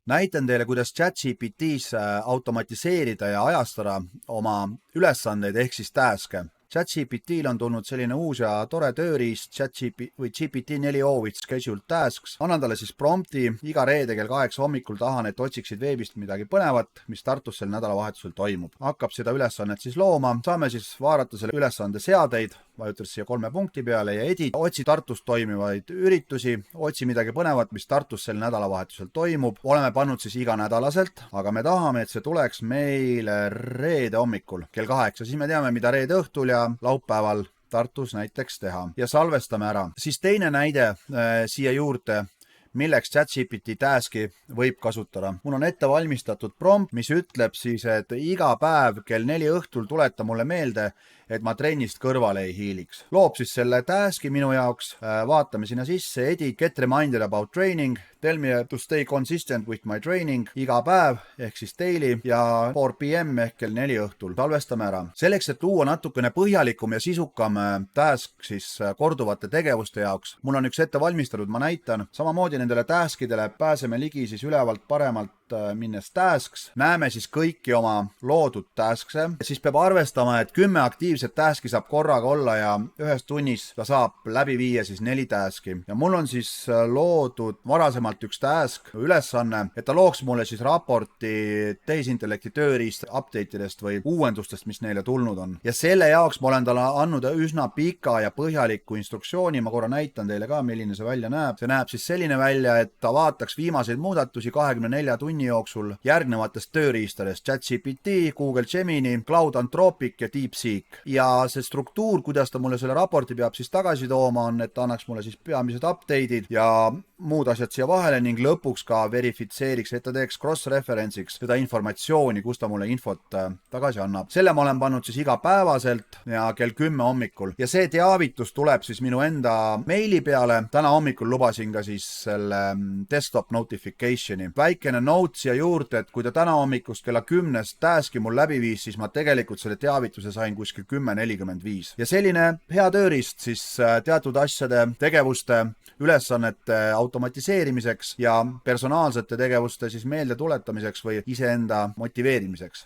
Näitan teile, kuidas ChatGPT-s automatiseerida ja ajastada oma ülesandeid ehk siis task'e. ChatGPT-l on tulnud selline uus ja tore tööriist GPT-4o with scheduled tasks. Annan talle siis prompti iga reede kell 8 hommikul tahan, et otsiksid veebist midagi põnevat, mis Tartus sel nädalavahetusel toimub. Hakkab seda ülesannet siis looma. Saame siis vaadata selle ülesande seadeid, vajutades siia 3 punkti peale ja edit. Otsi Tartus toimivaid üritusi, otsi midagi põnevat, mis Tartus sel nädalavahetusel toimub. Oleme pannud siis iganädalaselt, aga me tahame, et see tuleks meile reede hommikul kell 8. Siis me teame, mida reede õhtul ja laupäeval Tartus näiteks teha ja salvestame ära. Siis teine näide siia juurde, milleks ChatGPT task'i võib kasutada. Mul on ette valmistatud prompt, mis ütleb siis, et iga päev kell 4 õhtul tuleta mulle meelde, et ma trennist kõrvale ei hiiliks. Loob siis selle task'i minu jaoks, vaatame sinna sisse, edit, get reminder about training, tell me to stay consistent with my training, iga päev ehk siis daily ja 4 PM ehk kell 4 õhtul. Salvestame ära. Selleks, et luua natukene põhjalikum ja sisukam task siis korduvate tegevuste jaoks, mul on üks ette valmistatud, ma näitan. Samamoodi nendele task'idele pääseme ligi siis ülevalt paremalt minnes tasks, näeme siis kõiki oma loodud task'e, siis peab arvestama, et 10 aktiivset task'i saab korraga olla ja ühes tunnis ta saab läbi viia siis 4 task'i. Ja mul on siis loodud varasemalt üks task, ülesanne, et ta looks mulle siis raporti tehisintellekti tööriist update'idest või uuendustest, mis neile tulnud on. Ja selle jaoks ma olen talle andnud üsna pika ja põhjaliku instruktsiooni, ma korra näitan teile ka, milline see välja näeb. See näeb siis selline välja, et ta vaataks viimaseid muudatusi 24 tunni jooksul järgnevatest tööriistadest ChatGPT, Google Gemini, Cloud Anthropic ja DeepSeek. Ja see struktuur, kuidas ta mulle selle raporti peab siis tagasi tooma, on, et ta annaks mulle siis peamised update'id ja muud asjad siia vahele ning lõpuks ka verifitseeriks, et ta teeks cross-reference'iks seda informatsiooni, kus ta mulle infot tagasi annab. Selle ma olen pannud siis igapäevaselt ja kell 10 hommikul. Ja see teavitus tuleb siis minu enda meili peale. Täna hommikul lubasin ka siis selle desktop notification'i. Väikene note siia juurde, et kui ta täna hommikust kella 10 task'i mul läbi viis, siis ma tegelikult selle teavituse sain kuskil 10:45. Ja selline hea tööriist siis teatud asjade, tegevuste, ülesannete automatiseerimiseks ja personaalsete tegevuste siis meelde tuletamiseks või iseenda motiveerimiseks.